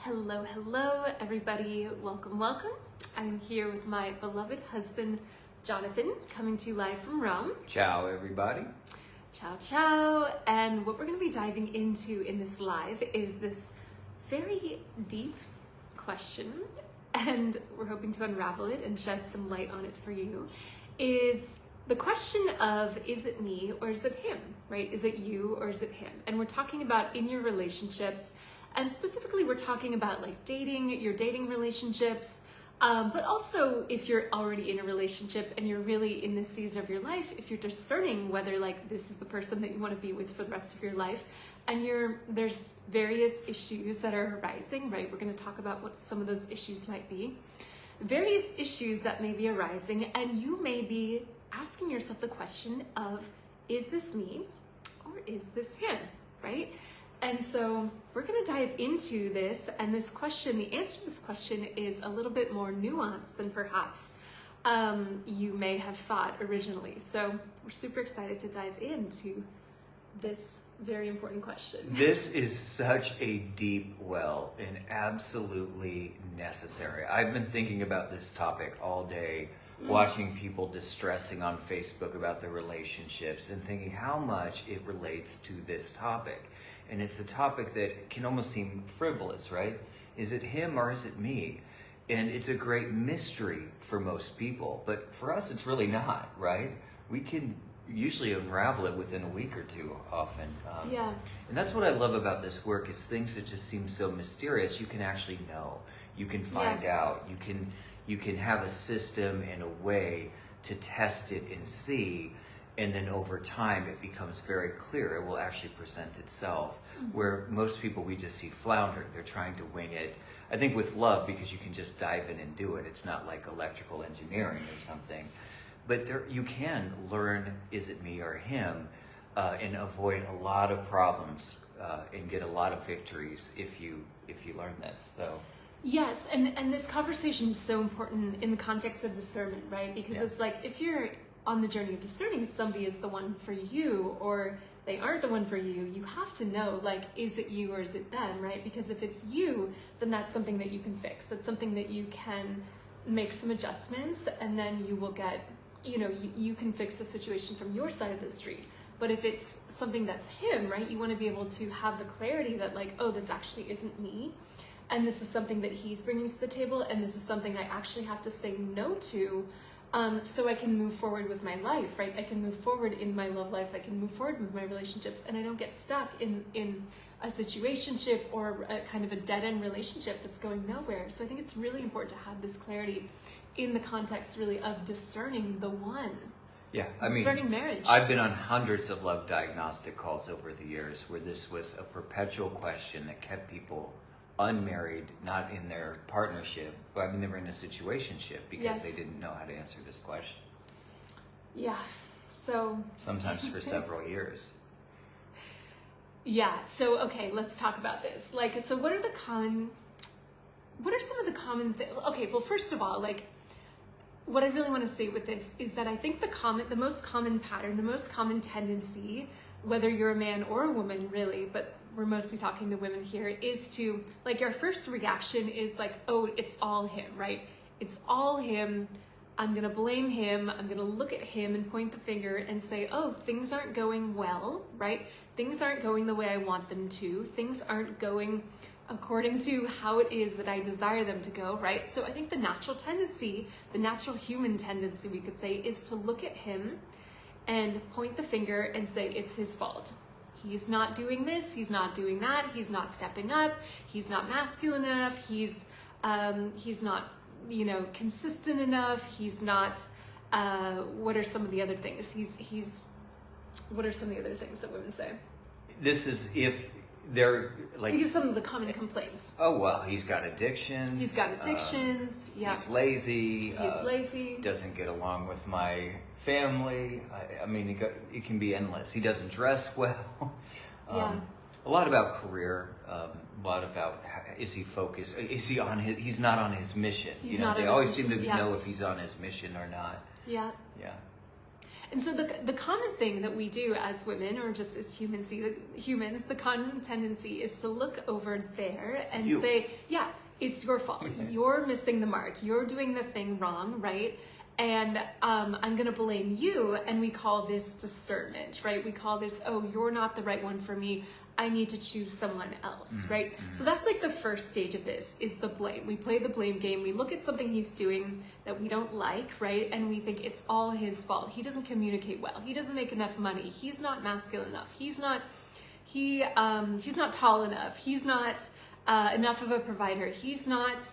Hello, hello, everybody. Welcome, welcome. I'm here with my beloved husband, Jonathan, coming to you live from Rome. Ciao, everybody. Ciao, ciao. And what we're going to be diving into in this live is this very deep question, and we're hoping to unravel it and shed some light on it for you, is the question of, is it me or is it him, right? Is it you or is it him? And we're talking about in your relationships, and specifically we're talking about like dating, your dating relationships, but also if you're already in a relationship and you're really in this season of your life, if you're discerning whether like this is the person that you want to be with for the rest of your life, and there's various issues that are arising, right? We're going to talk about what some of those issues might be. Various issues that may be arising, and you may be asking yourself the question of, is this me or is this him, right? And so we're going to dive into this, and this question, the answer to this question is a little bit more nuanced than perhaps you may have thought originally. So we're super excited to dive into this very important question. This is such a deep well and absolutely necessary. I've been thinking about this topic all day, watching people distressing on Facebook about their relationships and thinking how much it relates to this topic. And it's a topic that can almost seem frivolous, right? Is it him or is it me? And it's a great mystery for most people, but for us it's really not, right? We can usually unravel it within a week or two often. Yeah. And that's what I love about this work, is things that just seem so mysterious, you can actually know. You can find out. You can have a system and a way to test it and see, and then over time it becomes very clear. It will actually present itself. Where most people, we just see floundering. They're trying to wing it. I think with love, because you can just dive in and do it. It's not like electrical engineering or something. But you can learn, is it me or him, and avoid a lot of problems and get a lot of victories if you learn this. So. Yes, and this conversation is so important in the context of discernment, right? Because it's like, if you're on the journey of discerning if somebody is the one for you or they aren't the one for you, you have to know, like, is it you or is it them, right? Because if it's you, then that's something that you can fix. That's something that you can make some adjustments, and then you will get, you can fix the situation from your side of the street. But if it's something that's him, right, you want to be able to have the clarity that, like, oh, this actually isn't me, and this is something that he's bringing to the table, and this is something I actually have to say no to, so I can move forward with my life, right? I can move forward in my love life, I can move forward with my relationships, and I don't get stuck in a situationship or a kind of a dead-end relationship that's going nowhere. So I think it's really important to have this clarity in the context, really, of discerning the one. Yeah, discerning marriage. I've been on hundreds of love diagnostic calls over the years where this was a perpetual question that kept people unmarried, not in their partnership. They were in a situationship because they didn't know how to answer this question. Yeah, so. Sometimes for several years. Yeah, so, okay, let's talk about this. Like, so what are some of the common things? Okay, well, first of all, like, what I really want to say with this is that I think the most common pattern, the most common tendency, whether you're a man or a woman, really, but we're mostly talking to women here, is to, like, our first reaction is like, oh, it's all him, right? It's all him. I'm going to blame him. I'm going to look at him and point the finger and say, oh, things aren't going well, right? Things aren't going the way I want them to. Things aren't going according to how it is that I desire them to go, right? So I think the natural tendency, the natural human tendency, we could say, is to look at him and point the finger and say it's his fault. He's not doing this, he's not doing that, he's not stepping up, he's not masculine enough, he's not, consistent enough, he's not, what are some of the other things? What are some of the other things that women say? This is if they're like... These are some of the common complaints. Oh, well, he's got addictions. He's got addictions, yeah. He's lazy. He's lazy. Doesn't get along with my family. It can be endless. He doesn't dress well. Yeah. A lot about career. A lot about, is he focused? Is he on his? He's not on his mission. He's not. They always seem to know if he's on his mission or not. Yeah. Yeah. And so the common thing that we do as women, or just as humans, the common tendency is to look over there and say, yeah, it's your fault. You're missing the mark. You're doing the thing wrong, right? And I'm going to blame you. And we call this discernment, right? We call this, oh, you're not the right one for me. I need to choose someone else, right? So that's like the first stage of this, is the blame. We play the blame game. We look at something he's doing that we don't like, right? And we think it's all his fault. He doesn't communicate well. He doesn't make enough money. He's not masculine enough. He's not tall enough. He's not enough of a provider. He's not,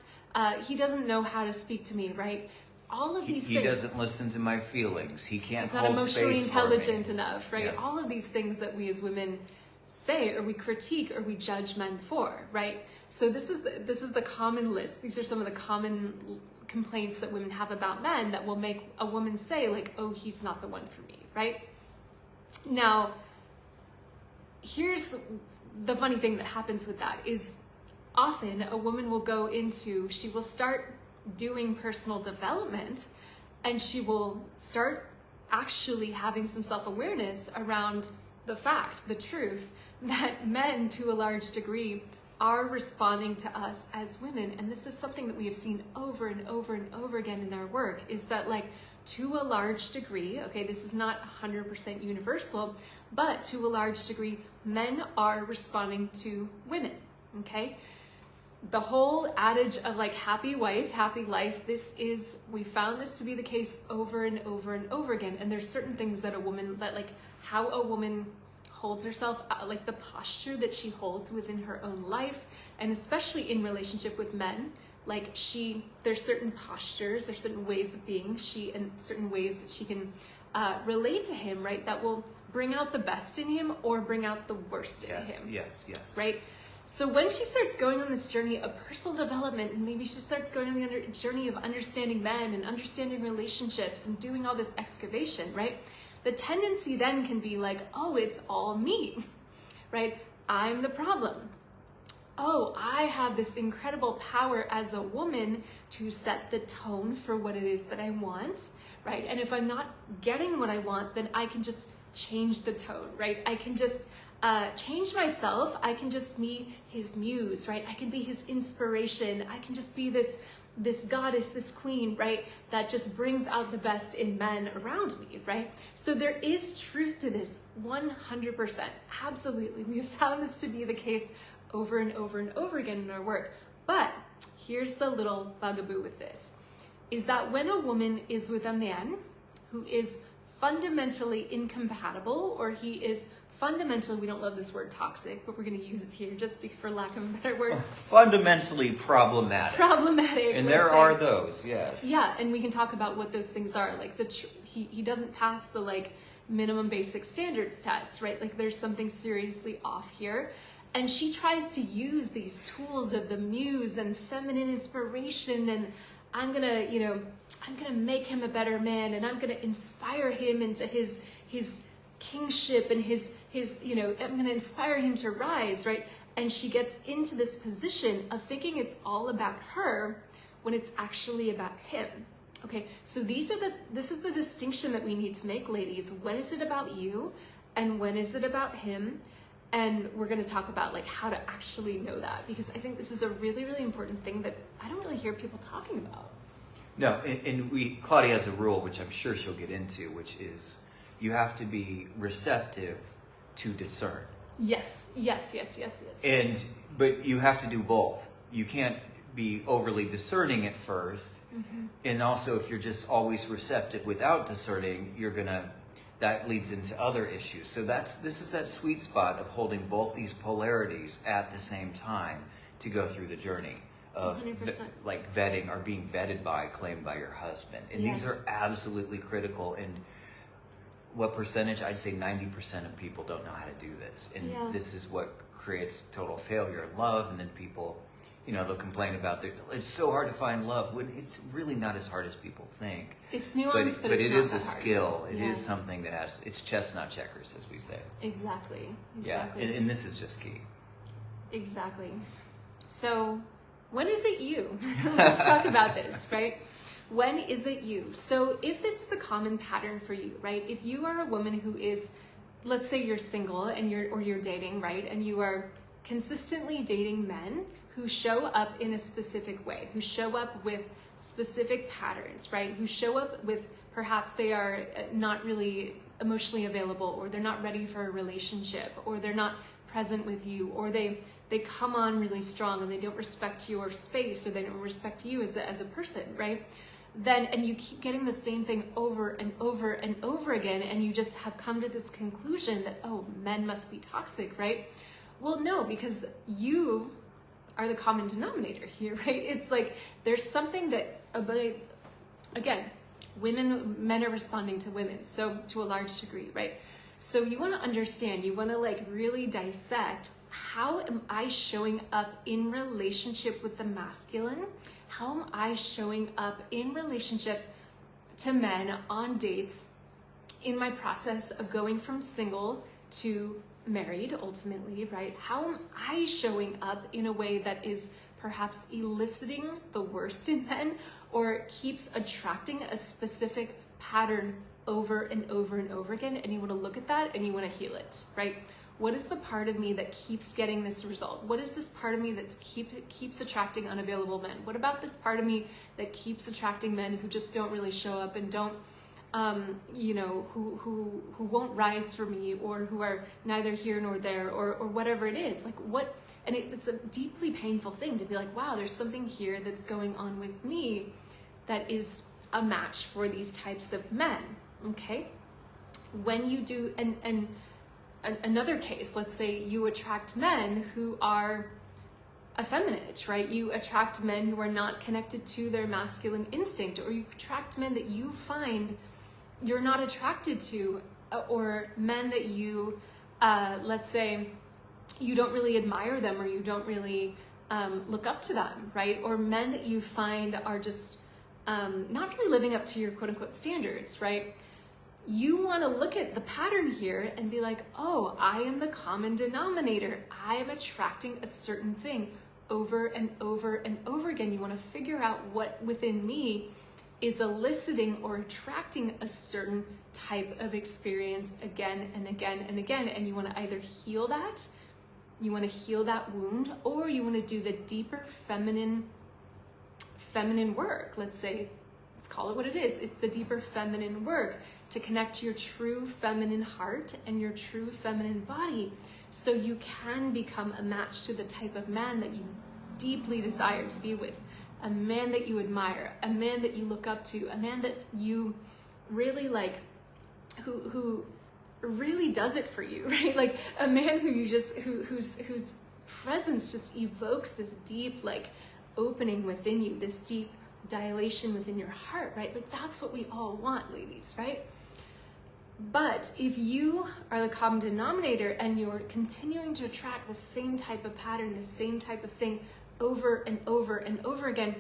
he doesn't know how to speak to me, right? All of these things. He doesn't listen to my feelings. He can't He's not hold emotionally space intelligent for me. enough, right? Yeah. All of these things that we as women say, or we critique, or we judge men for, right? So this is the common list. These are some of the common complaints that women have about men that will make a woman say, like, oh, he's not the one for me, right? Now, here's the funny thing that happens with that is often a woman will go into, she will start doing personal development, and she will start actually having some self-awareness around the fact, the truth, that men to a large degree are responding to us as women. And this is something that we have seen over and over and over again in our work, is that, like, to a large degree, okay, this is not 100% universal, but to a large degree, men are responding to women, okay? The whole adage of, like, happy wife, happy life, we found this to be the case over and over and over again. And there's certain things that how a woman holds herself, like the posture that she holds within her own life, and especially in relationship with men, like there's certain postures, there's certain ways of being, and certain ways that she can relate to him, right, that will bring out the best in him or bring out the worst in him. Yes. Right? So when she starts going on this journey of personal development, and maybe she starts going on the journey of understanding men and understanding relationships and doing all this excavation, right? The tendency then can be like, oh, it's all me, right? I'm the problem. Oh, I have this incredible power as a woman to set the tone for what it is that I want, right? And if I'm not getting what I want, then I can just change the tone, right? I can just change myself. I can just be his muse, right? I can be his inspiration. I can just be this goddess, this queen, right? That just brings out the best in men around me, right? So there is truth to this, 100%. Absolutely. We have found this to be the case over and over and over again in our work. But here's the little bugaboo with this, is that when a woman is with a man who is fundamentally incompatible, or he is fundamentally, we don't love this word toxic, but we're going to use it here just for lack of a better word. Fundamentally problematic. And there are those, yes. Yeah, and we can talk about what those things are. Like he doesn't pass the, like, minimum basic standards test, right? Like, there's something seriously off here. And she tries to use these tools of the muse and feminine inspiration, and I'm gonna make him a better man, and I'm gonna inspire him into his kingship and his I'm gonna inspire him to rise, right? And she gets into this position of thinking it's all about her when it's actually about him. Okay, so this is the distinction that we need to make, ladies. When is it about you, and when is it about him? And we're going to talk about, like, how to actually know that, because I think this is a really, really important thing that I don't really hear people talking about. No, and Claudia has a rule, which I'm sure she'll get into, which is you have to be receptive to discern. Yes. But you have to do both. You can't be overly discerning at first, and also if you're just always receptive without discerning, that leads into other issues. So this is that sweet spot of holding both these polarities at the same time to go through the journey of like vetting, or being vetted by, claimed by your husband. And these are absolutely critical. And what percentage? I'd say 90% of people don't know how to do this. And this is what creates total failure in love. And then people, they'll complain about it's so hard to find love. When it's really not as hard as people think. It's nuanced, but it is a hard. skill. It is something that it's chestnut checkers, as we say. Exactly. Yeah, and this is just key. Exactly. So when is it you? Let's talk about this, right? When is it you? So if this is a common pattern for you, right? If you are a woman who is, let's say you're single and you're dating, right? And you are consistently dating men who show up in a specific way, who show up with specific patterns, right? Who show up with, perhaps they are not really emotionally available, or they're not ready for a relationship, or they're not present with you, or they come on really strong and they don't respect your space, or they don't respect you as a person, right? Then, and you keep getting the same thing over and over and over again, and you just have come to this conclusion that, oh, men must be toxic, right? Well, no, because you are the common denominator here, right? It's like there's something that, again, men are responding to women, so to a large degree, right? So you want to understand, you want to like really dissect, how am I showing up in relationship with the masculine? How am I showing up in relationship to men on dates in my process of going from single to married ultimately, right? How am I showing up in a way that is perhaps eliciting the worst in men, or keeps attracting a specific pattern over and over and over again? And you want to look at that and you want to heal it, right? What is the part of me that keeps getting this result? What is this part of me that keeps attracting unavailable men? What about this part of me that keeps attracting men who just don't really show up and don't, who won't rise for me, or who are neither here nor there, or whatever it is? Like what? And it's a deeply painful thing to be like, wow, there's something here that's going on with me that is a match for these types of men. Okay, when you do, and another case, let's say you attract men who are effeminate, right? You attract men who are not connected to their masculine instinct, or you attract men that you find you're not attracted to, or men that you, let's say, you don't really admire them, or you don't really look up to them, right? Or men that you find are just not really living up to your quote unquote standards, right? You want to look at the pattern here and be like, oh, I am the common denominator. I am attracting a certain thing over and over and over again. You want to figure out what within me is eliciting or attracting a certain type of experience again and again and again. And you want to either heal that, you want to heal that wound, or you want to do the deeper feminine work. Let's say, let's call it what it is. It's the deeper feminine work to connect to your true feminine heart and your true feminine body, so you can become a match to the type of man that you deeply desire to be with, a man that you admire, a man that you look up to, a man that you really like, who really does it for you, right? Like a man who you just, whose presence just evokes this deep like opening within you, this deep dilation within your heart, right? Like that's what we all want, ladies, right? But if you are the common denominator and you're continuing to attract the same type of pattern, the same type of thing over and over and over again,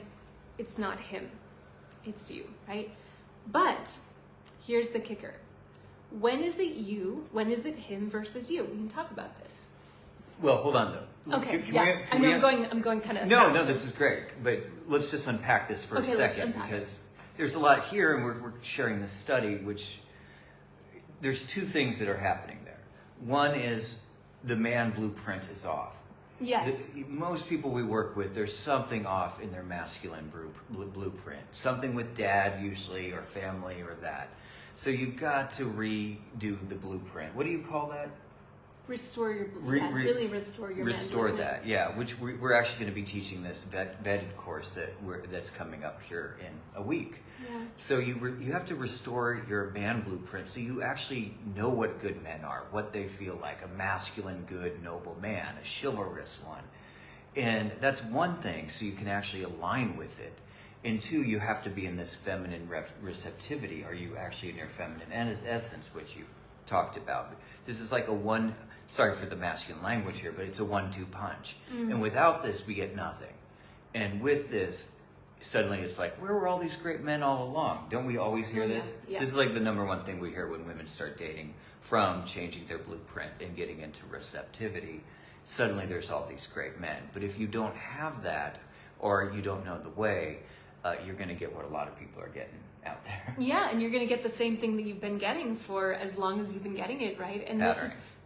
it's not him, it's you, right? But here's the kicker. When is it you? When is it him versus you? We can talk about this. Well, hold on though. Okay, I'm going kind of No, fast. no, this is great. But let's just unpack this for a second, because there's a lot here, and we're sharing this study, which there's two things that are happening there. One is the man blueprint is off. Yes. Most people we work with, there's something off in their masculine blueprint. Something with dad usually, or family, or that. So you've got to redo the blueprint. What do you call that? Restore your blueprint. Really restore your restore that, yeah. Which we're actually going to be teaching this vetted course that's coming up here in a week. Yeah. So you have to restore your man blueprint, so you actually know what good men are, what they feel like, a masculine, good, noble man, a chivalrous one, and that's one thing. So you can actually align with it. And two, you have to be in this feminine receptivity. Are you actually in your feminine essence, which you talked about? This is like sorry for the masculine language here, but it's a 1-2 punch. Mm-hmm. And without this, we get nothing. And with this, suddenly it's like, where were all these great men all along? Don't we always hear this? Yeah. This is like the number one thing we hear when women start dating, from changing their blueprint and getting into receptivity. Suddenly there's all these great men. But if you don't have that, or you don't know the way, you're going to get what a lot of people are getting out there. Yeah, and you're going to get the same thing that you've been getting for as long as you've been getting it, right? And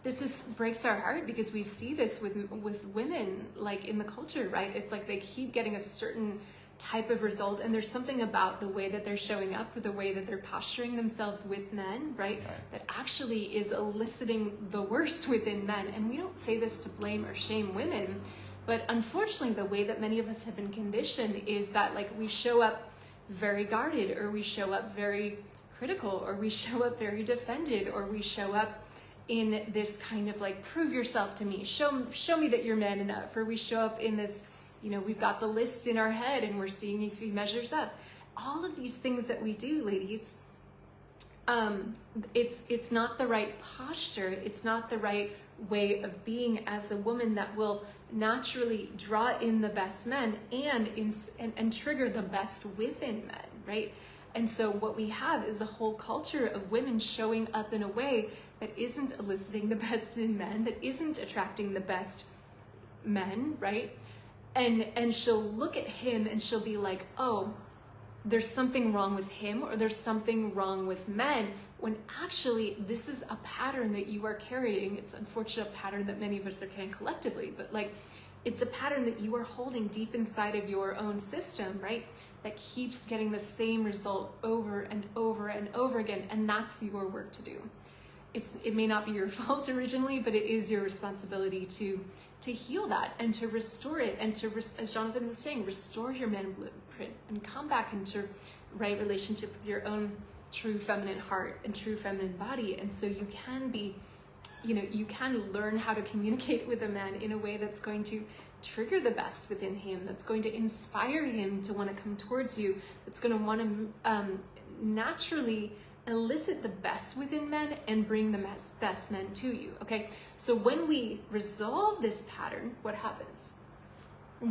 this is breaks our heart, because we see this with women, like in the culture, right? It's like they keep getting a certain type of result, and there's something about the way that they're showing up, the way that they're posturing themselves with men, right? That actually is eliciting the worst within men. And we don't say this to blame or shame women, but unfortunately the way that many of us have been conditioned is that like we show up very guarded, or we show up very critical, or we show up very defended, or we show up in this kind of like, prove yourself to me, show me that you're man enough, or we show up in this, you know, we've got the list in our head and we're seeing if he measures up. All of these things that we do, ladies, it's not the right posture, it's not the right way of being as a woman that will naturally draw in the best men and trigger the best within men, right? And so what we have is a whole culture of women showing up in a way that isn't eliciting the best in men, that isn't attracting the best men, right? And she'll look at him and she'll be like, oh, there's something wrong with him, or there's something wrong with men, when actually this is a pattern that you are carrying. It's an unfortunate pattern that many of us are carrying collectively, but like it's a pattern that you are holding deep inside of your own system, right? That keeps getting the same result over and over and over again, and that's your work to do. It may not be your fault originally, but it is your responsibility to heal that and to restore it, and to, as Jonathan was saying, restore your man blueprint and come back into right relationship with your own true feminine heart and true feminine body. And so you can be, you know, you can learn how to communicate with a man in a way that's going to trigger the best within him, that's going to inspire him to want to come towards you, that's going to want to naturally elicit the best within men and bring the best men to you. Okay, so when we resolve this pattern, what happens?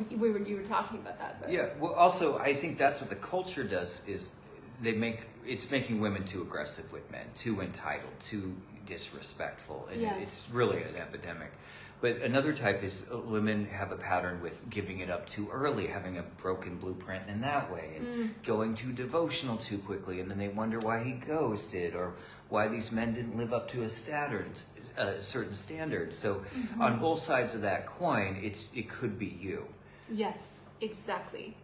You were talking about that, but... Yeah, well, also I think that's what the culture does, is it's making women too aggressive with men, too entitled, too disrespectful, and it's really an epidemic. But another type is women have a pattern with giving it up too early, having a broken blueprint in that way, and going too devotional too quickly, and then they wonder why he ghosted, or why these men didn't live up to a certain standard. So on both sides of that coin, it could be you. Yes, exactly,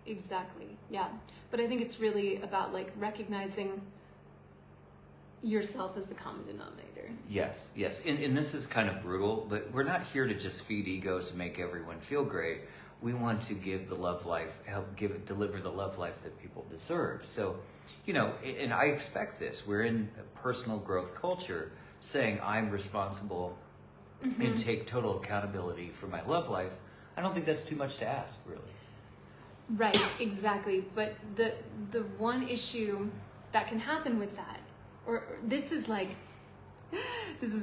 yeah. But I think it's really about like recognizing yourself as the common denominator. Yes. And this is kind of brutal, but we're not here to just feed egos and make everyone feel great. We want to give the love life, deliver the love life that people deserve. So, you know, and I expect this. We're in a personal growth culture, saying I'm responsible and take total accountability for my love life. I don't think that's too much to ask, really. Right, exactly. But the one issue that can happen with that, or this is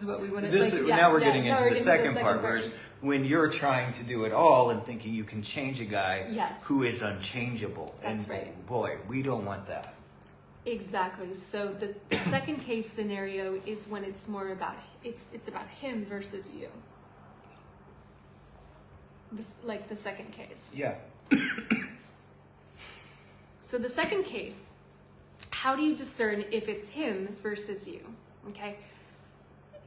what we want to. Now we're getting into the second part, whereas when you're trying to do it all and thinking you can change a guy who is unchangeable, that's and right. Boy, we don't want that. Exactly. So the second case scenario is when it's more about it's about him versus you. This, like the second case. Yeah. So the second case, how do you discern if it's him versus you? Okay.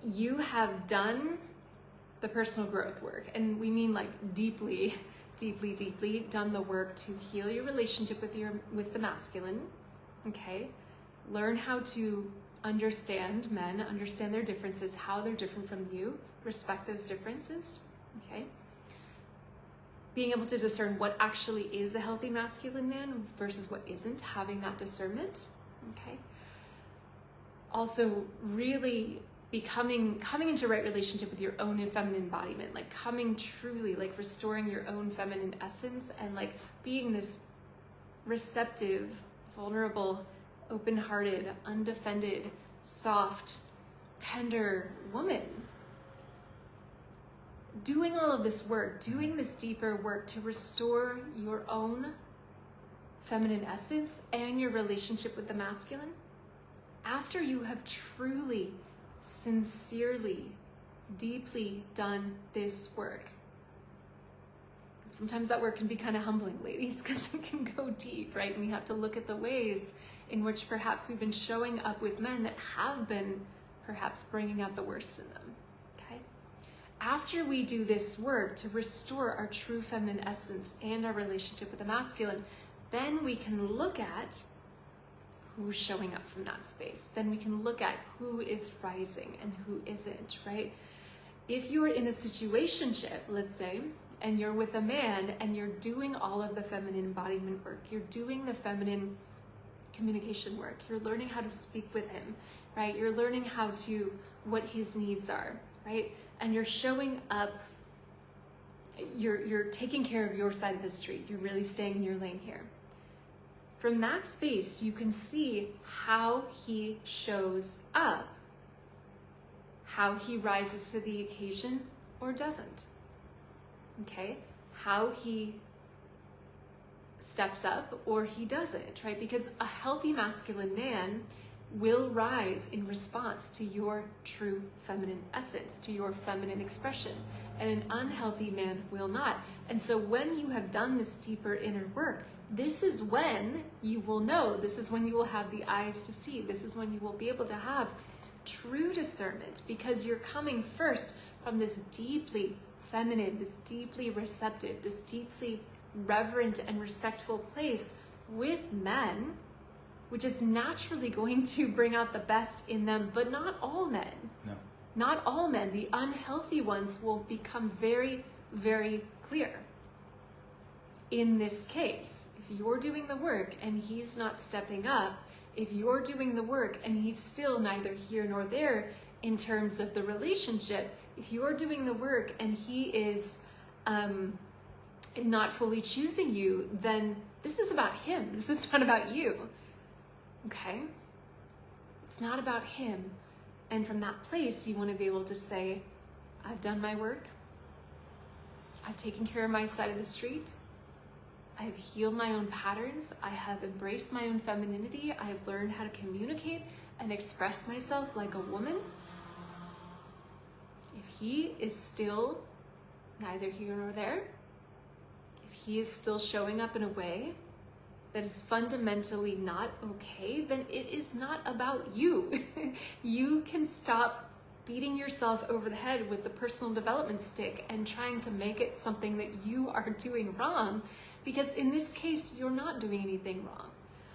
You have done the personal growth work, and we mean like deeply done the work to heal your relationship with the masculine. Okay. Learn how to understand men, understand their differences, how they're different from you, respect those differences. Okay. Being able to discern what actually is a healthy masculine man versus what isn't, having that discernment. Okay. Also really coming into right relationship with your own feminine embodiment, like coming truly, like restoring your own feminine essence, and like being this receptive, vulnerable, open-hearted, undefended, soft, tender woman. Doing all of this work, doing this deeper work to restore your own feminine essence and your relationship with the masculine, after you have truly, sincerely, deeply done this work, sometimes that work can be kind of humbling, ladies, because it can go deep, right? And we have to look at the ways in which perhaps we've been showing up with men that have been perhaps bringing out the worst in them, okay? After we do this work to restore our true feminine essence and our relationship with the masculine, then we can look at who's showing up from that space. Then we can look at who is rising and who isn't, right? If you're in a situationship, let's say, and you're with a man and you're doing all of the feminine embodiment work, you're doing the feminine communication work, you're learning how to speak with him, right? You're learning what his needs are, right? And you're showing up, you're taking care of your side of the street. You're really staying in your lane here. From that space, you can see how he shows up, how he rises to the occasion or doesn't, okay? How he steps up or he doesn't, right? Because a healthy masculine man will rise in response to your true feminine essence, to your feminine expression, and an unhealthy man will not. And so when you have done this deeper inner work, this is when you will know, this is when you will have the eyes to see, this is when you will be able to have true discernment, because you're coming first from this deeply feminine, this deeply receptive, this deeply reverent and respectful place with men, which is naturally going to bring out the best in them, but not all men. No. Not all men. The unhealthy ones will become very, very clear. In this case, if you're doing the work and he's not stepping up, if you're doing the work and he's still neither here nor there in terms of the relationship, if you're doing the work and he is not fully choosing you, then this is about him. This is not about you. Okay? It's not about him. And from that place, you want to be able to say, I've done my work. I've taken care of my side of the street. I have healed my own patterns. I have embraced my own femininity. I have learned how to communicate and express myself like a woman. If he is still neither here nor there, if he is still showing up in a way that is fundamentally not okay, then it is not about you. You can stop beating yourself over the head with the personal development stick and trying to make it something that you are doing wrong, because in this case, you're not doing anything wrong.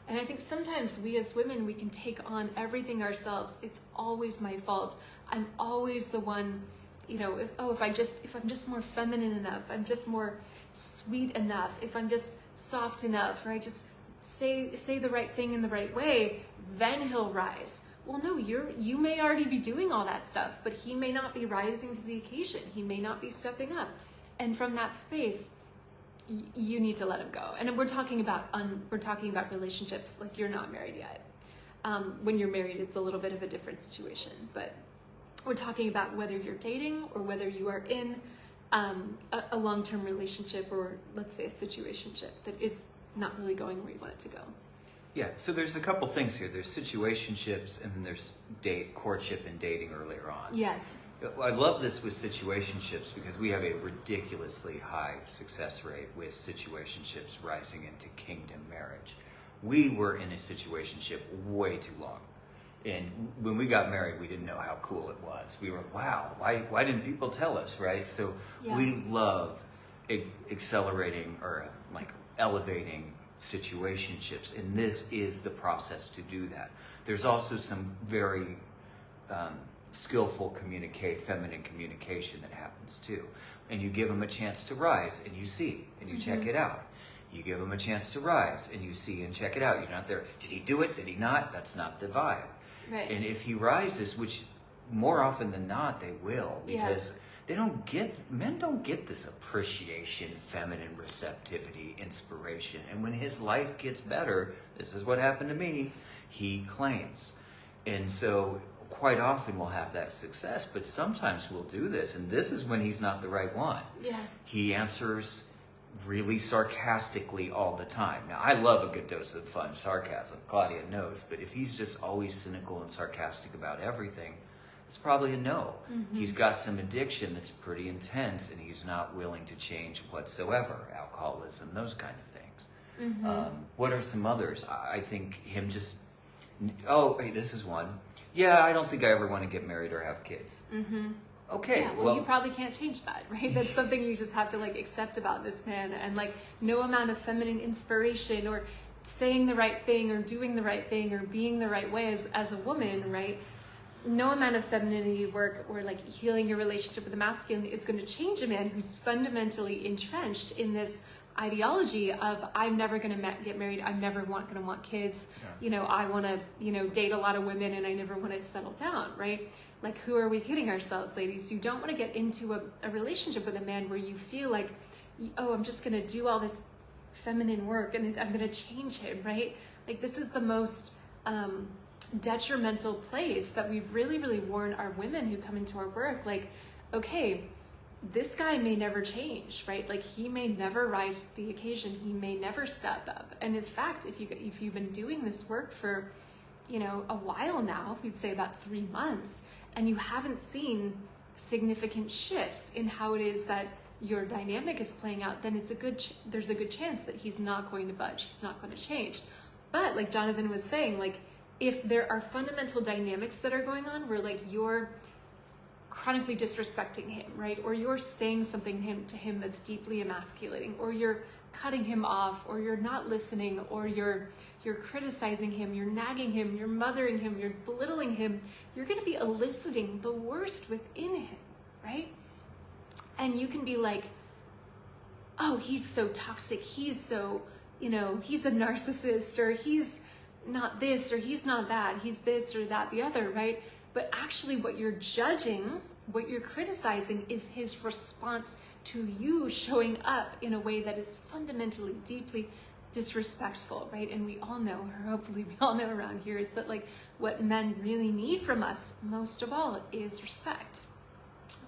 And I think sometimes we as women, we can take on everything ourselves. It's always my fault. I'm always the one, if I'm just more feminine enough, I'm just more sweet enough, if I'm just soft enough, or I just say the right thing in the right way, then he'll rise. Well, no, you may already be doing all that stuff, but he may not be rising to the occasion. He may not be stepping up. And from that space, you need to let him go. And we're talking about relationships, like you're not married yet. When you're married, it's a little bit of a different situation, but we're talking about whether you're dating or whether you are in a long-term relationship, or let's say a situationship that is not really going where you want it to go. Yeah, so there's a couple things here. There's situationships, and then there's courtship and dating earlier on. Yes. I love this with situationships because we have a ridiculously high success rate with situationships rising into kingdom marriage. We were in a situationship way too long. And when we got married, we didn't know how cool it was. We were, wow, why didn't people tell us, right? So yeah. We love accelerating or like elevating situationships, and this is the process to do that. There's also some very skillful feminine communication that happens too. And you give them a chance to rise, and you see, and you check it out. You give them a chance to rise, and you see and check it out. You're not there, did he do it? Did he not? That's not the vibe. Right. And if he rises, which more often than not they will, because men don't get this appreciation, feminine receptivity, inspiration. And when his life gets better, this is what happened to me, he claims. And so quite often we'll have that success, but sometimes we'll do this, and this is when he's not the right one. Yeah. He answers really sarcastically all the time. Now, I love a good dose of fun sarcasm. Claudia knows, but if he's just always cynical and sarcastic about everything, It's probably a no. He's got some addiction that's pretty intense and he's not willing to change whatsoever. Alcoholism, those kind of things. What are some others? I think him just, hey, this is one. Yeah, I don't think I ever want to get married or have kids. Okay. Yeah, well, you probably can't change that, right? That's something you just have to like accept about this man, and like no amount of feminine inspiration or saying the right thing or doing the right thing or being the right way as a woman, right? No amount of femininity work or like healing your relationship with the masculine is going to change a man who's fundamentally entrenched in this ideology of I'm never going to get married, I'm never going to want kids, I want to date a lot of women and I never want to settle down, right? Like, who are we kidding ourselves, ladies? You don't want to get into a relationship with a man where you feel like, oh, I'm just going to do all this feminine work and I'm going to change him, right? Like, this is the most detrimental place that we really warn our women who come into our work. Like, okay, this guy may never change, right? Like, he may never rise to the occasion. He may never step up. And in fact, if you've been doing this work for, a while now, we'd say about 3 months, and you haven't seen significant shifts in how it is that your dynamic is playing out, then there's a good chance that he's not going to budge. He's not going to change. But like Jonathan was saying, like, if there are fundamental dynamics that are going on where like you're chronically disrespecting him, right? Or you're saying something to him that's deeply emasculating, or you're cutting him off, or you're not listening, or you're criticizing him, you're nagging him, you're mothering him, you're belittling him, you're going to be eliciting the worst within him, right? And you can be like, oh, he's so toxic, he's so, he's a narcissist, or he's not this, or he's not that, he's this or that, the other, right? But actually what you're judging, what you're criticizing is his response to you showing up in a way that is fundamentally, deeply disrespectful, right? And we all know, or hopefully we all know around here, is that like what men really need from us most of all is respect,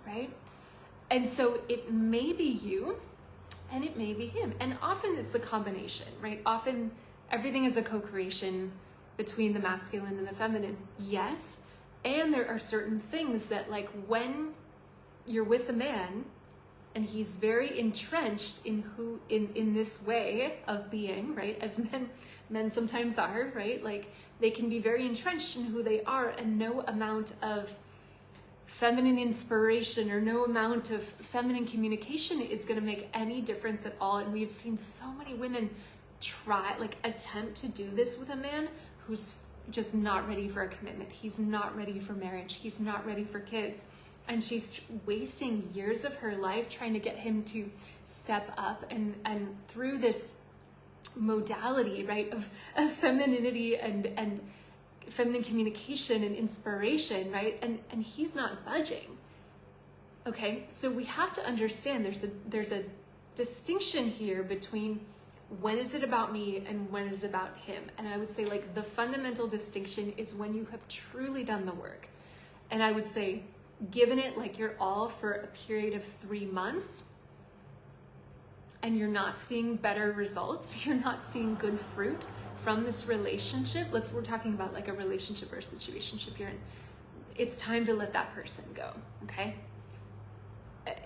right? And so it may be you and it may be him. And often it's a combination, right? Often everything is a co-creation between the masculine and the feminine. Yes. And there are certain things that like when you're with a man and he's very entrenched in this way of being, right? As men sometimes are, right? Like they can be very entrenched in who they are, and no amount of feminine inspiration or no amount of feminine communication is going to make any difference at all. And we've seen so many women attempt to do this with a man who's just not ready for a commitment. He's not ready for marriage. He's not ready for kids. And she's wasting years of her life trying to get him to step up, and through this modality, right, of femininity and feminine communication and inspiration, right? And he's not budging. Okay, so we have to understand there's a distinction here between when is it about me and when is it about him. And I would say like the fundamental distinction is when you have truly done the work. And I would say, given it like your all for a period of 3 months, and you're not seeing better results, you're not seeing good fruit from this relationship, we're talking about like a relationship or a situationship you're in, it's time to let that person go, okay?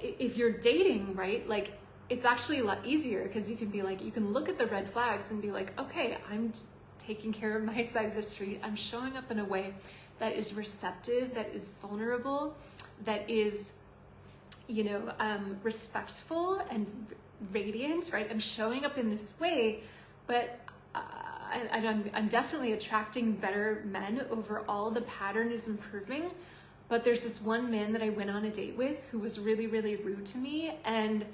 If you're dating, right, like it's actually a lot easier because you can be like, you can look at the red flags and be like, okay, I'm taking care of my side of the street. I'm showing up in a way that is receptive, that is vulnerable, that is, respectful and radiant, right? I'm showing up in this way, but I'm definitely attracting better men overall. The pattern is improving. But there's this one man that I went on a date with who was really, really rude to me, and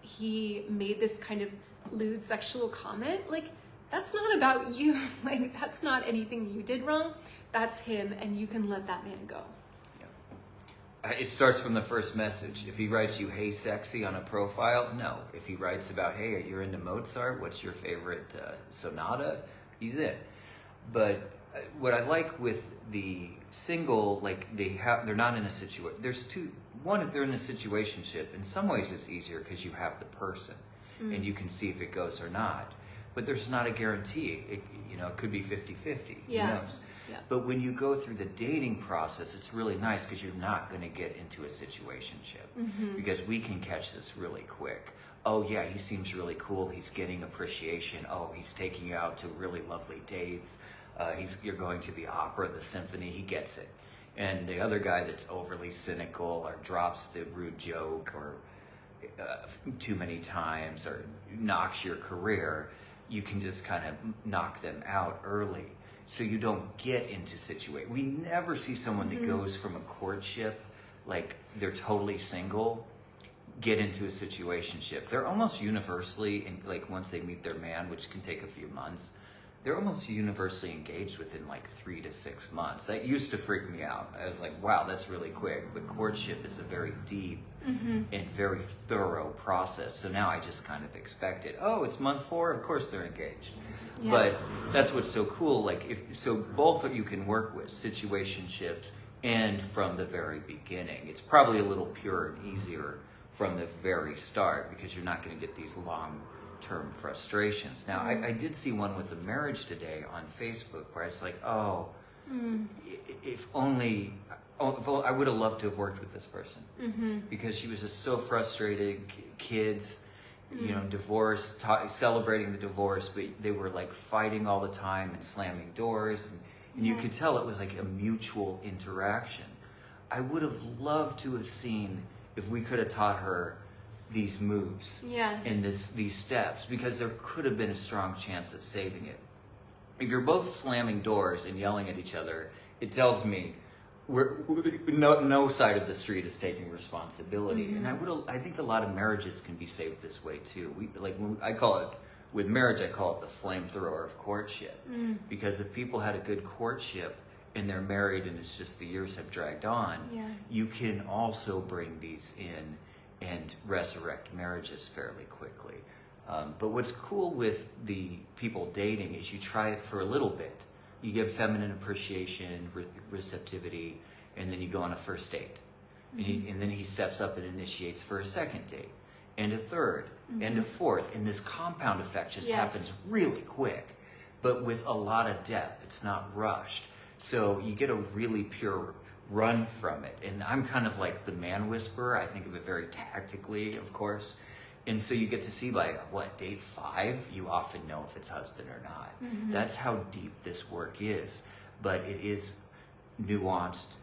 he made this kind of lewd sexual comment. Like, that's not about you. Like, that's not anything you did wrong. That's him, and you can let that man go. Yeah. It starts from the first message. If he writes you, hey, sexy on a profile, no. If he writes about, hey, you're into Mozart, what's your favorite sonata? He's in. But what I like with the single, like they're not in a situation. There's two. One, if they're in a situationship, in some ways it's easier because you have the person and you can see if it goes or not. But there's not a guarantee. It could be 50-50. Yeah. Who knows? Yeah. But when you go through the dating process, it's really nice because you're not going to get into a situationship, because we can catch this really quick. Oh yeah, he seems really cool. He's getting appreciation. Oh, he's taking you out to really lovely dates. You're going to the opera, the symphony. He gets it. And the other guy that's overly cynical or drops the rude joke or too many times or knocks your career, you can just kind of knock them out early, so you don't get into situation. We never see someone that goes from a courtship, like they're totally single, get into a situationship. They're almost universally, like once they meet their man, which can take a few months, they're almost universally engaged within like 3 to 6 months. That used to freak me out. I was like, wow, that's really quick. But courtship is a very deep and very thorough process. So now I just kind of expect it. Oh, it's month 4, of course they're engaged. Yes. But that's what's so cool. Like, so both of you can work with situationships and from the very beginning. It's probably a little purer and easier from the very start, because you're not going to get these long-term frustrations. Now, I did see one with a marriage today on Facebook where it's like, if only, I would have loved to have worked with this person, because she was just so frustrated, kids, you know, divorce, celebrating the divorce, but they were like fighting all the time and slamming doors, and you could tell it was like a mutual interaction. I would have loved to have seen if we could have taught her these moves and these steps, because there could have been a strong chance of saving it. If you're both slamming doors and yelling at each other, it tells me no side of the street is taking responsibility. And I think a lot of marriages can be saved this way too. I call it, with marriage, I call it the flamethrower of courtship, because if people had a good courtship and they're married and it's just the years have dragged on, you can also bring these in and resurrect marriages fairly quickly. But what's cool with the people dating is you try it for a little bit. You give feminine appreciation, receptivity, and then you go on a first date. And then he steps up and initiates for a second date, and a third, and a fourth. And this compound effect just happens really quick, but with a lot of depth. It's not rushed. So you get a really pure run from it. And I'm kind of like the man whisperer. I think of it very tactically, of course. And so you get to see, like, date 5, you often know if it's husband or not. That's how deep this work is. But it is nuanced,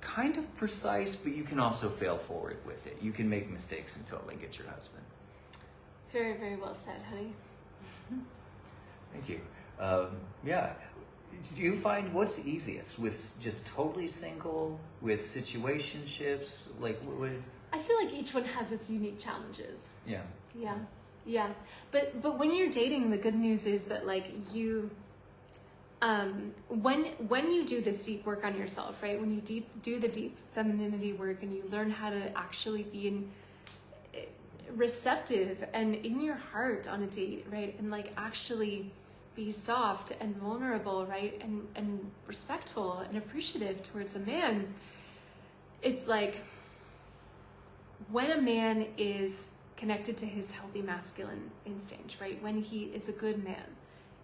kind of precise, but you can also fail forward with it. You can make mistakes and totally get your husband. Very, very well said, honey. Thank you. Do you find what's easiest, with just totally single, with situationships? Like, what? I feel like each one has its unique challenges. Yeah. But when you're dating, the good news is that, like, you, when you do this deep work on yourself, right? When you do the deep femininity work and you learn how to actually be receptive and in your heart on a date, right? And like actually be soft and vulnerable, right? And respectful and appreciative towards a man. It's like, when a man is connected to his healthy masculine instinct, right? When he is a good man,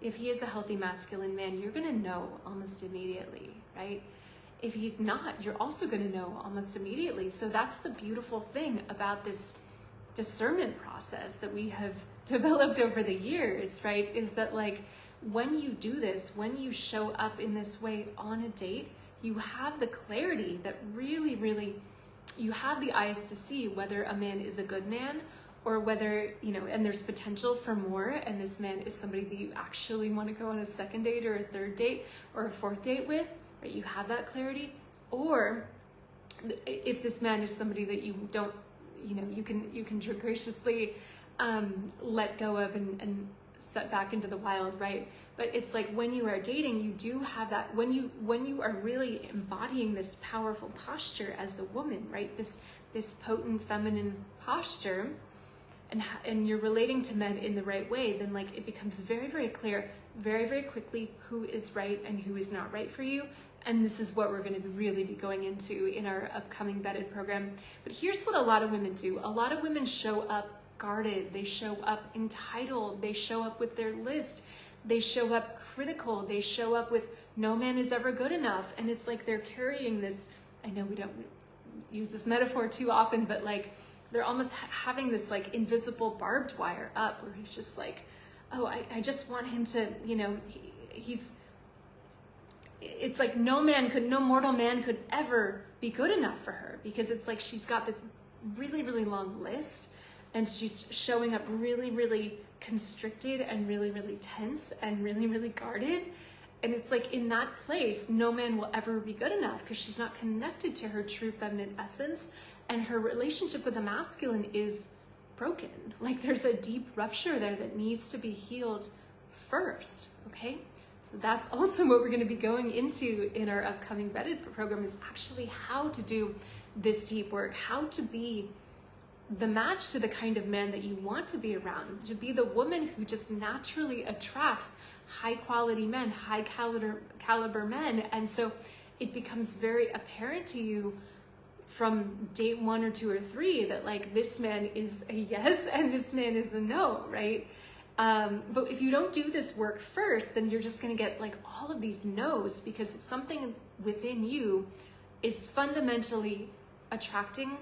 if he is a healthy masculine man, you're gonna know almost immediately, right? If he's not, you're also gonna know almost immediately. So that's the beautiful thing about this discernment process that we have developed over the years, right? Is that, like, when you do this, when you show up in this way on a date, you have the clarity that really, really, you have the eyes to see whether a man is a good man, or whether, you know, and there's potential for more, and this man is somebody that you actually want to go on a second date or a third date or a fourth date with, right? You have that clarity. Or if this man is somebody that you don't, you know, you can graciously let go of and set back into the wild, right? But it's like, when you are dating, you do have that, when you are really embodying this powerful posture as a woman, right? This potent feminine posture, and you're relating to men in the right way, then, like, it becomes very, very clear very, very quickly who is right and who is not right for you. And this is what we're going to really be going into in our upcoming vetted program. But here's what a lot of women do. A lot of women show up guarded. They show up entitled. They show up with their list. they show up critical, they show up with no man is ever good enough. And it's like they're carrying this, I know we don't use this metaphor too often, but like they're almost having this like invisible barbed wire up where he's just like, oh, I just want him to, you know, it's like no mortal man could ever be good enough for her, because it's like she's got this really, really long list and she's showing up really, really constricted and really, really tense and really, really guarded. And it's like in that place, no man will ever be good enough because she's not connected to her true feminine essence, and her relationship with the masculine is broken. Like there's a deep rupture there that needs to be healed first, okay? So that's also what we're going to be going into in our upcoming vetted program, is actually how to do this deep work, how to be the match to the kind of man that you want to be around, to be the woman who just naturally attracts high quality men, high caliber men. And so it becomes very apparent to you from date 1 or 2 or 3 that like this man is a yes and this man is a no, right? But if you don't do this work first, then you're just going to get like all of these no's, because if something within you is fundamentally attracting,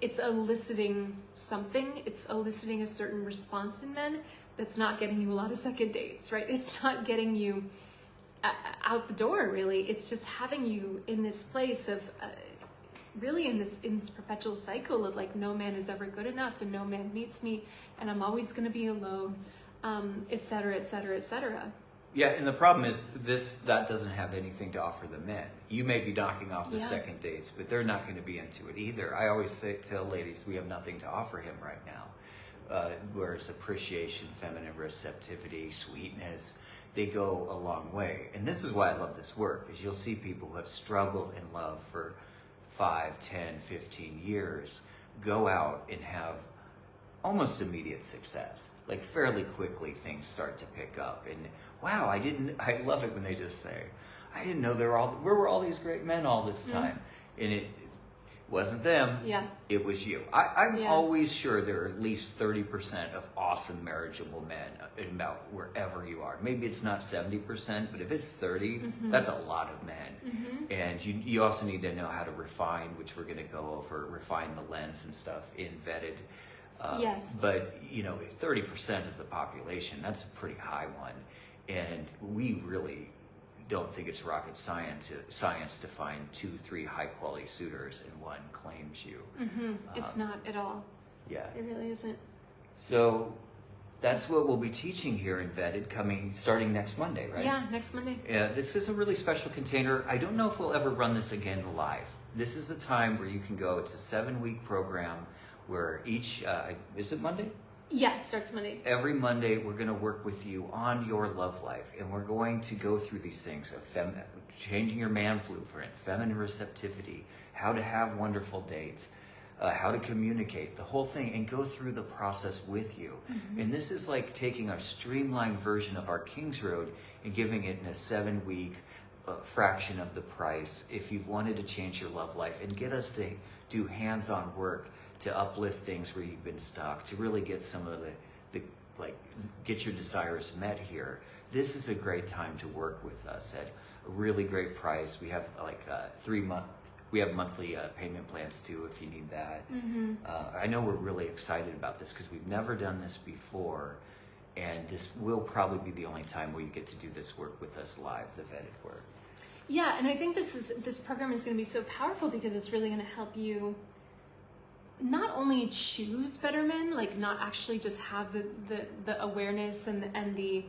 it's eliciting something, it's eliciting a certain response in men that's not getting you a lot of second dates, right? It's not getting you out the door, really. It's just having you in this place of really in this perpetual cycle of like no man is ever good enough and no man meets me and I'm always going to be alone, etc., etc., etc. Yeah, and the problem is that doesn't have anything to offer the men. You may be knocking off the second dates, but they're not going to be into it either. I always tell ladies, we have nothing to offer him right now. Where it's appreciation, feminine receptivity, sweetness, they go a long way. And this is why I love this work, is you'll see people who have struggled in love for 5, 10, 15 years go out and have almost immediate success. Like fairly quickly things start to pick up, and wow, I love it when they just say, I didn't know where were all these great men all this time? And it wasn't them, it was you. I'm always sure there are at least 30% of awesome marriageable men about wherever you are. Maybe it's not 70%, but if it's 30, that's a lot of men. And you also need to know how to refine, which we're going to go over, refine the lens and stuff in vetted. But, 30% of the population, that's a pretty high one. And we really don't think it's rocket science to find 2, 3 high quality suitors and one claims you. It's not at all. Yeah. It really isn't. So that's what we'll be teaching here in Vetted starting next Monday, right? Yeah, next Monday. Yeah, this is a really special container. I don't know if we'll ever run this again live. This is a time where you can go. It's a 7-week program where each, is it Monday? Yeah, it starts Monday. Every Monday, we're going to work with you on your love life, and we're going to go through these things of changing your man blueprint, feminine receptivity, how to have wonderful dates, how to communicate, the whole thing, and go through the process with you. And this is like taking a streamlined version of our King's Road and giving it in a 7-week fraction of the price if you've wanted to change your love life and get us to do hands-on work to uplift things where you've been stuck, to really get some of get your desires met here. This is a great time to work with us at a really great price. We have we have monthly payment plans too, if you need that. I know we're really excited about this because we've never done this before, and this will probably be the only time where you get to do this work with us live, the vetted work. Yeah, and I think this program is going to be so powerful because it's really going to help you not only choose better men, like not actually just have the awareness and the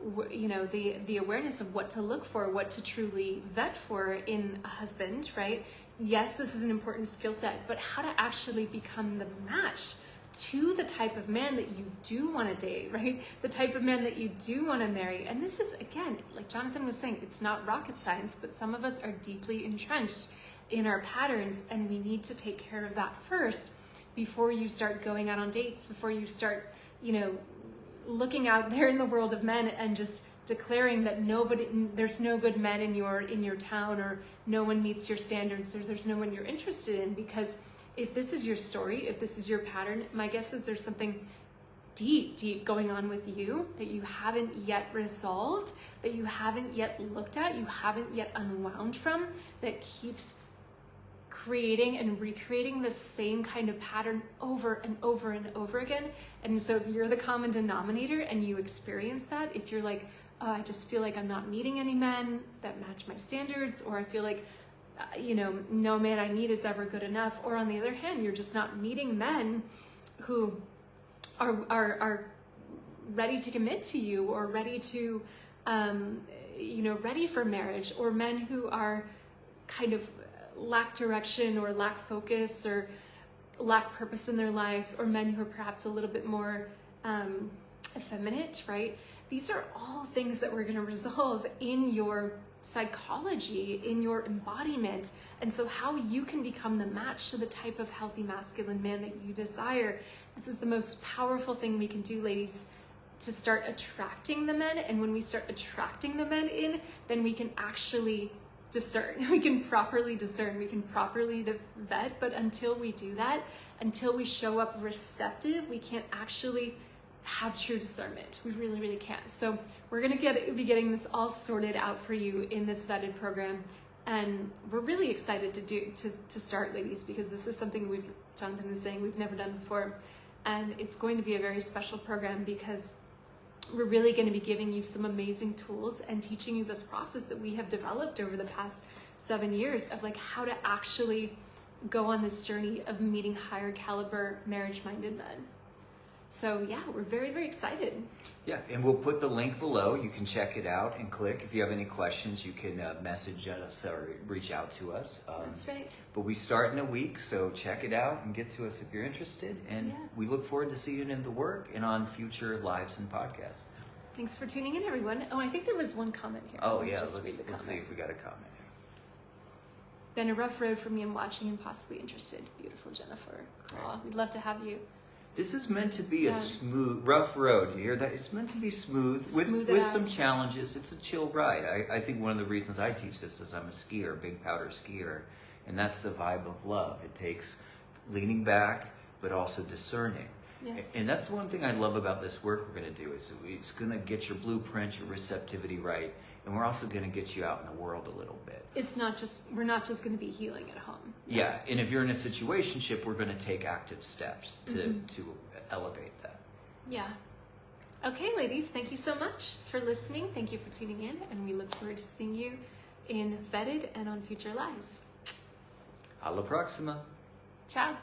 the awareness of what to look for, what to truly vet for in a husband, right? Yes, this is an important skill set, but how to actually become the match to the type of man that you do want to date, right? The type of man that you do want to marry. And this is, again, like Jonathan was saying, it's not rocket science, but some of us are deeply entrenched in our patterns, and we need to take care of that first before you start going out on dates, before you start, looking out there in the world of men and just declaring that there's no good men in your town, or no one meets your standards, or there's no one you're interested in. Because if this is your story, if this is your pattern, my guess is there's something deep going on with you that you haven't yet resolved, that you haven't yet looked at, you haven't yet unwound from, that keeps creating and recreating the same kind of pattern over and over and over again. And so if you're the common denominator and you experience that, if you're like, oh, I just feel like I'm not meeting any men that match my standards, or I feel like, no man I meet is ever good enough, or on the other hand, you're just not meeting men who are ready to commit to you, or ready to, ready for marriage, or men who are kind of lack direction or lack focus or lack purpose in their lives, or men who are perhaps a little bit more effeminate, right? These are all things that we're going to resolve in your psychology, in your embodiment. And so how you can become the match to the type of healthy masculine man that you desire. This is the most powerful thing we can do, ladies, to start attracting the men. And when we start attracting the men in, then we can actually discern. We can properly discern. We can properly vet. But until we do that, until we show up receptive, we can't actually have true discernment. We really, really can't. So we're going to be getting this all sorted out for you in this vetted program. And we're really excited to start, ladies, because this is something Jonathan was saying, we've never done before. And it's going to be a very special program because we're really going to be giving you some amazing tools and teaching you this process that we have developed over the past 7 years of like how to actually go on this journey of meeting higher caliber marriage-minded men. So yeah, we're very, very excited. Yeah, and we'll put the link below. You can check it out and click. If you have any questions, you can message us or reach out to us. That's right. But we start in a week, so check it out and get to us if you're interested. And we look forward to seeing you in the work and on future lives and podcasts. Thanks for tuning in, everyone. Oh, I think there was one comment here. Oh, yeah, let's see if we got a comment. Been a rough road for me in watching and possibly interested. Beautiful Jennifer. Aw, we'd love to have you. This is meant to be a smooth, rough road. You hear that? It's meant to be smooth with some challenges. It's a chill ride. I think one of the reasons I teach this is I'm a skier, big powder skier, and that's the vibe of love. It takes leaning back, but also discerning. Yes. And that's one thing I love about this work we're going to do is it's going to get your blueprint, your receptivity right, and we're also going to get you out in the world a little bit. We're not just going to be healing at home. Yeah, and if you're in a situationship, we're going to take active steps to elevate that. Yeah. Okay, ladies, thank you so much for listening. Thank you for tuning in, and we look forward to seeing you in Vetted and on future lives. Alla proxima. Ciao.